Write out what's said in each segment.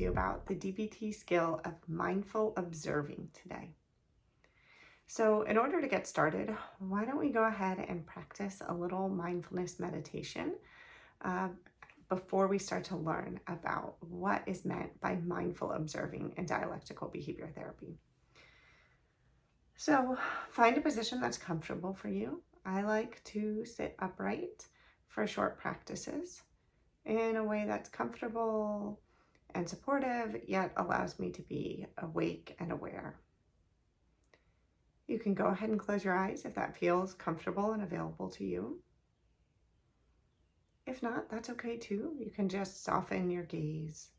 to you about the DBT skill of mindful observing today. So in order to get started, why don't we go ahead and practice a little mindfulness meditation before we start to learn about what is meant by mindful observing in dialectical behavior therapy. So find a position that's comfortable for you. I like to sit upright for short practices in a way that's comfortable and supportive, yet allows me to be awake and aware. You can go ahead and close your eyes if that feels comfortable and available to you. If not, that's okay too. You can just soften your gaze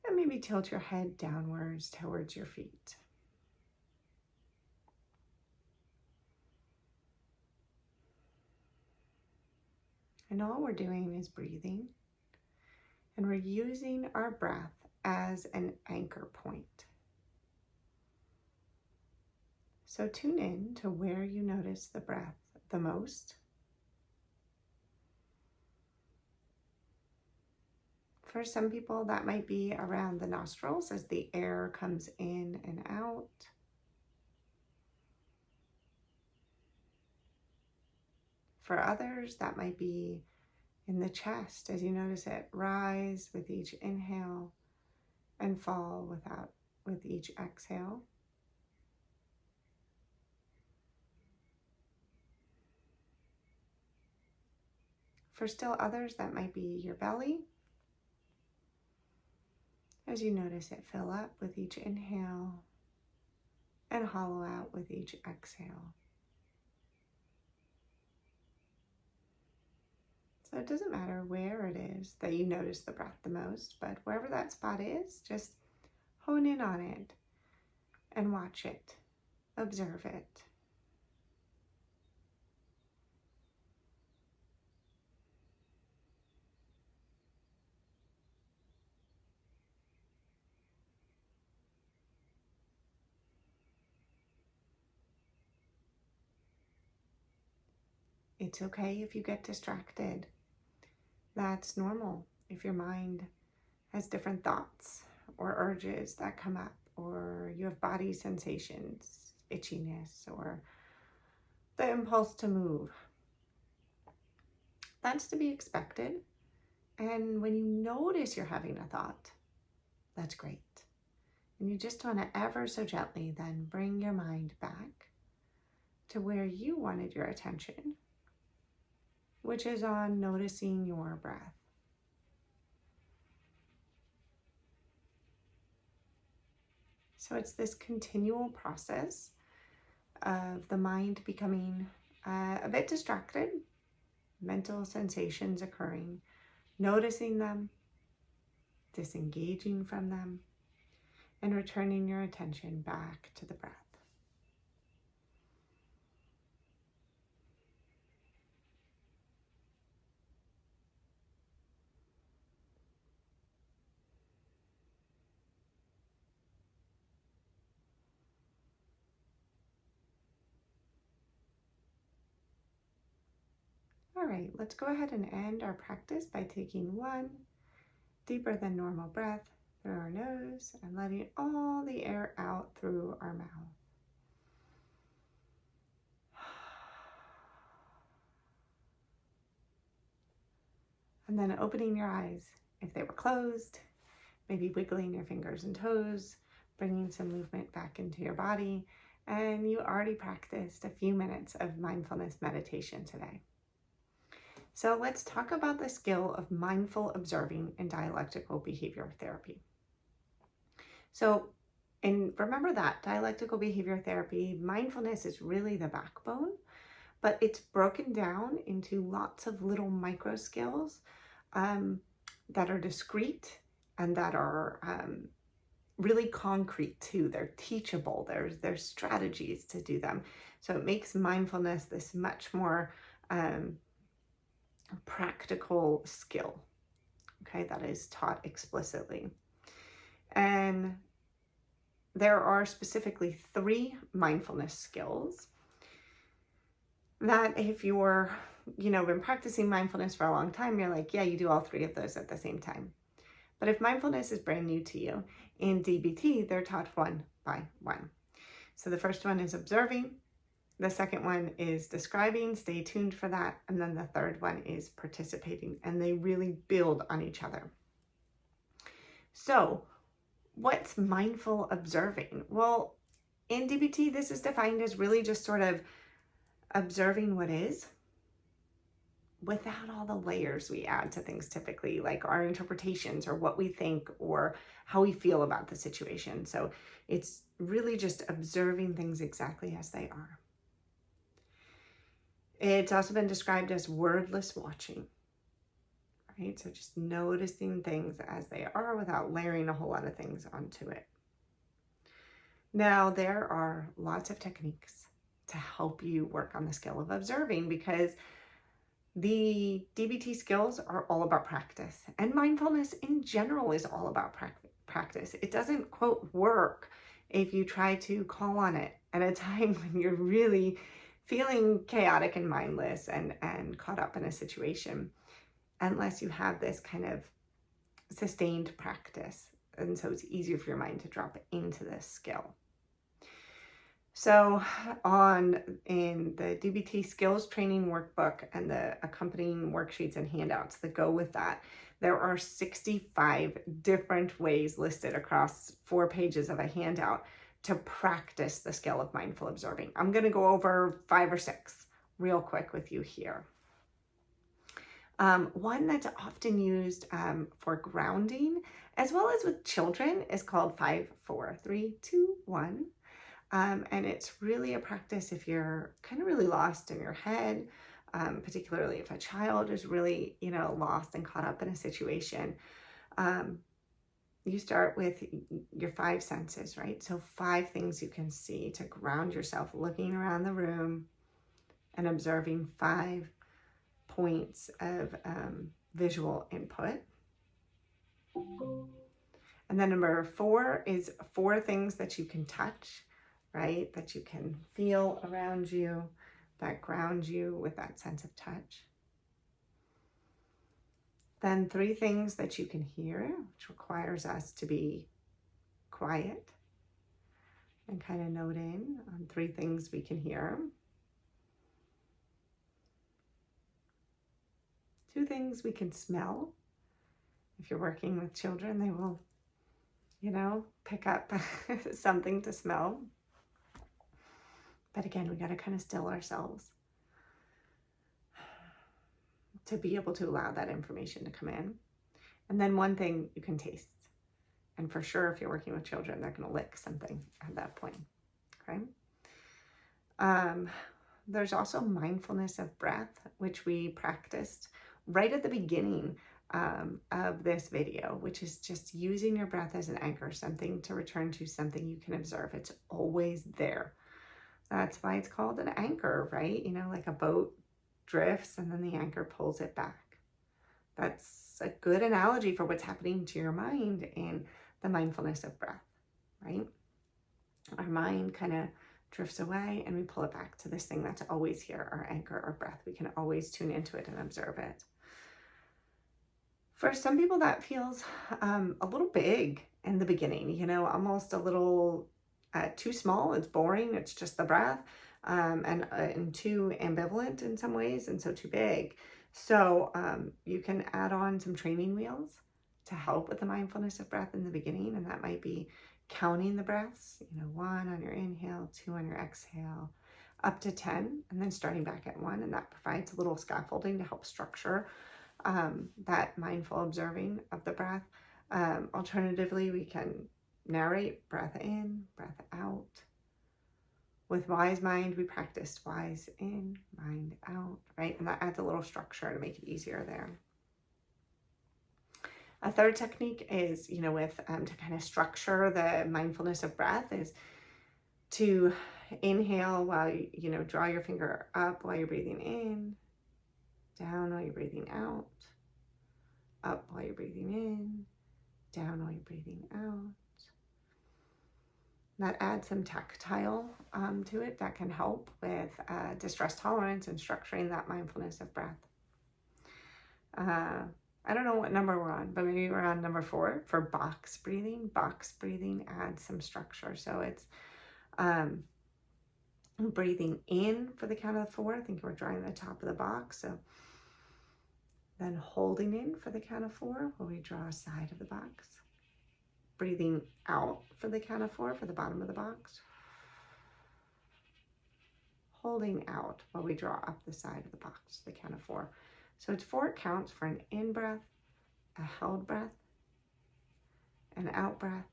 and maybe tilt your head downwards towards your feet. And all we're doing is breathing, and we're using our breath as an anchor point. So tune in to where you notice the breath the most. For some people, that might be around the nostrils as the air comes in and out. For others, that might be in the chest as you notice it rise with each inhale and fall with each exhale. For still others, that might be your belly as you notice it fill up with each inhale and hollow out with each exhale. So it doesn't matter where it is that you notice the breath the most, but wherever that spot is, just hone in on it and watch it, observe it. It's okay if you get distracted. That's normal if your mind has different thoughts or urges that come up, or you have body sensations, itchiness, or the impulse to move. That's to be expected. And when you notice you're having a thought, that's great. And you just want to ever so gently then bring your mind back to where you wanted your attention, which is on noticing your breath. So it's this continual process of the mind becoming a bit distracted, mental sensations occurring, noticing them, disengaging from them, and returning your attention back to the breath. All right, let's go ahead and end our practice by taking one deeper than normal breath through our nose and letting all the air out through our mouth. And then opening your eyes if they were closed, maybe wiggling your fingers and toes, bringing some movement back into your body. And you already practiced a few minutes of mindfulness meditation today. So let's talk about the skill of mindful observing in dialectical behavior therapy. So, and remember that dialectical behavior therapy, mindfulness is really the backbone, but it's broken down into lots of little micro skills that are discrete and that are really concrete too. They're teachable. There's strategies to do them. So it makes mindfulness this much more practical skill, okay, that is taught explicitly. And there are specifically 3 mindfulness skills that if you're, been practicing mindfulness for a long time, you're like, yeah, you do all 3 of those at the same time. But if mindfulness is brand new to you, in DBT, they're taught one by one. So the first one is observing. The second one is describing, stay tuned for that. And then the third one is participating, and they really build on each other. So what's mindful observing? Well, in DBT, this is defined as really just sort of observing what is without all the layers we add to things typically, like our interpretations or what we think or how we feel about the situation. So it's really just observing things exactly as they are. It's also been described as wordless watching, right? So just noticing things as they are without layering a whole lot of things onto it. Now, there are lots of techniques to help you work on the skill of observing, because the DBT skills are all about practice, and mindfulness in general is all about practice. It doesn't, quote, work if you try to call on it at a time when you're really feeling chaotic and mindless and caught up in a situation, unless you have this kind of sustained practice. And so it's easier for your mind to drop into this skill. So in the DBT skills training workbook and the accompanying worksheets and handouts that go with that, there are 65 different ways listed across 4 pages of a handout to practice the skill of mindful observing. I'm going to go over 5 or 6 real quick with you here. One that's often used for grounding, as well as with children, is called 5, 4, 3, 2, 1. And it's really a practice if you're kind of really lost in your head, particularly if a child is really, lost and caught up in a situation. You start with your 5 senses, right? So 5 things you can see to ground yourself, looking around the room and observing 5 points of visual input. And then number 4 is 4 things that you can touch, right? That you can feel around you, that ground you with that sense of touch. Then 3 things that you can hear, which requires us to be quiet and kind of note in on 3 things we can hear. 2 things we can smell. If you're working with children, they will, pick up something to smell. But again, we got to kind of still ourselves to be able to allow that information to come in. And then 1 thing you can taste. And for sure, if you're working with children, they're going to lick something at that point, okay? There's also mindfulness of breath, which we practiced right at the beginning of this video, which is just using your breath as an anchor, something to return to, something you can observe. It's always there. That's why it's called an anchor, right? Like a boat drifts and then the anchor pulls it back. That's a good analogy for what's happening to your mind in the mindfulness of breath, right? Our mind kind of drifts away and we pull it back to this thing that's always here, our anchor, our breath. We can always tune into it and observe it. For some people, that feels a little big in the beginning, almost a little too small. It's boring. It's just the breath, and too ambivalent in some ways, and so too big. So you can add on some training wheels to help with the mindfulness of breath in the beginning, and that might be counting the breaths, 1 on your inhale, 2 on your exhale, up to 10, and then starting back at 1, and that provides a little scaffolding to help structure that mindful observing of the breath. Alternatively, we can narrate breath in, breath out. With wise mind, we practiced wise in, mind out, right? And that adds a little structure to make it easier there. A third technique is, with to kind of structure the mindfulness of breath, is to inhale while you draw your finger up while you're breathing in, down while you're breathing out, up while you're breathing in, down while you're breathing out. That adds some tactile to it that can help with distress tolerance and structuring that mindfulness of breath. I don't know what number we're on, but maybe we're on number 4 for box breathing. Box breathing adds some structure. So it's breathing in for the count of 4. I think we're drawing the top of the box. So then holding in for the count of 4, where we draw a side of the box. Breathing out for the count of 4 for the bottom of the box. Holding out while we draw up the side of the box, the count of 4. So it's 4 counts for an in breath, a held breath, an out breath,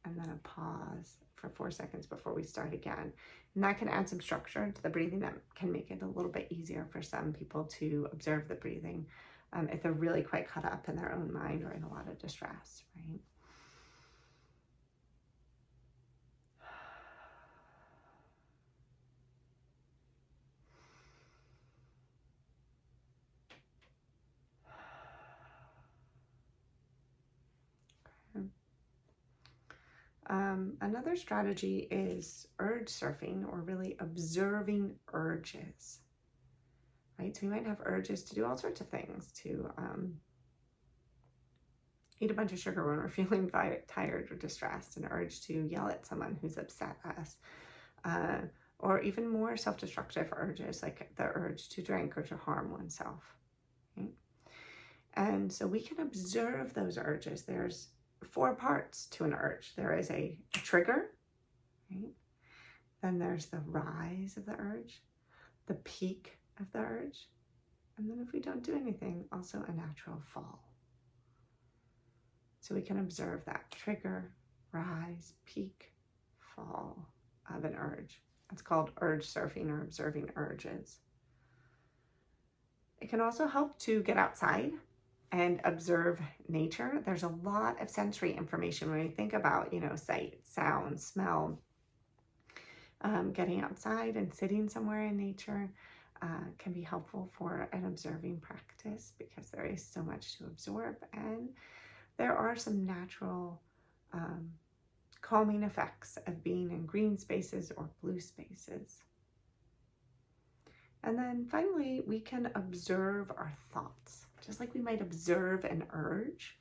and then a pause for 4 seconds before we start again. And that can add some structure to the breathing. That can make it a little bit easier for some people to observe the breathing if they're really quite caught up in their own mind or in a lot of distress, right? Another strategy is urge surfing, or really observing urges, right? So we might have urges to do all sorts of things, to eat a bunch of sugar when we're feeling tired or distressed, an urge to yell at someone who's upset us, or even more self-destructive urges like the urge to drink or to harm oneself, right? And so we can observe those urges. There's 4 parts to an urge. There is a trigger, right? Then there's the rise of the urge, the peak of the urge, and then if we don't do anything, also a natural fall. So we can observe that trigger, rise, peak, fall of an urge. It's called urge surfing, or observing urges. It can also help to get outside and observe nature. There's a lot of sensory information when we think about, sight, sound, smell. Getting outside and sitting somewhere in nature can be helpful for an observing practice, because there is so much to absorb, and there are some natural calming effects of being in green spaces or blue spaces. And then finally, we can observe our thoughts. Just like we might observe an urge,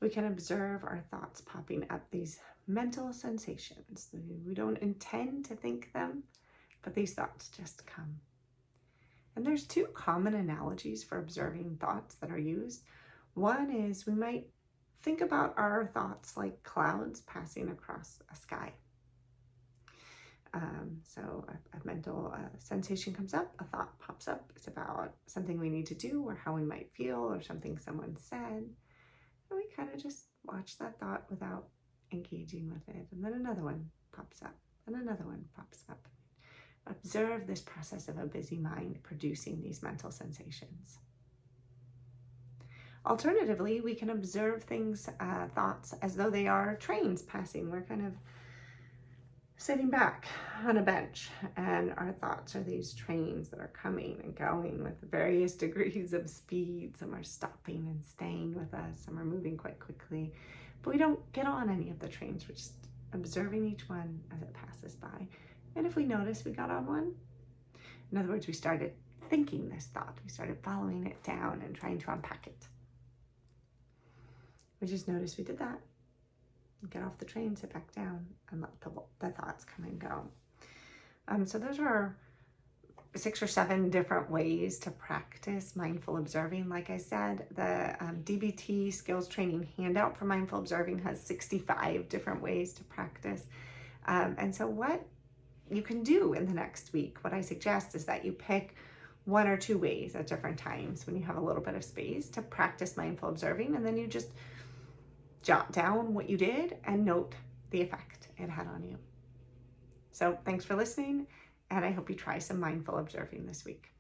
we can observe our thoughts popping up, these mental sensations. We don't intend to think them, but these thoughts just come. And there's 2 common analogies for observing thoughts that are used. One is we might think about our thoughts like clouds passing across a sky. So a mental sensation comes up, a thought pops up. It's about something we need to do, or how we might feel, or something someone said. And we kind of just watch that thought without engaging with it. And then another one pops up, and another one pops up. Observe this process of a busy mind producing these mental sensations. Alternatively, we can observe things, thoughts, as though they are trains passing. We're kind of sitting back on a bench, and our thoughts are these trains that are coming and going with various degrees of speed. Some are stopping and staying with us, some are moving quite quickly, but we don't get on any of the trains. We're just observing each one as it passes by. And if we notice we got on one, in other words, we started thinking this thought, we started following it down and trying to unpack it. We just notice we did that. Get off the train, sit back down, and let the thoughts come and go. So those are 6 or 7 different ways to practice mindful observing. Like I said, the DBT skills training handout for mindful observing has 65 different ways to practice. And so what you can do in the next week, what I suggest is that you pick 1 or 2 ways at different times when you have a little bit of space to practice mindful observing, and then you just jot down what you did and note the effect it had on you. So thanks for listening, and I hope you try some mindful observing this week.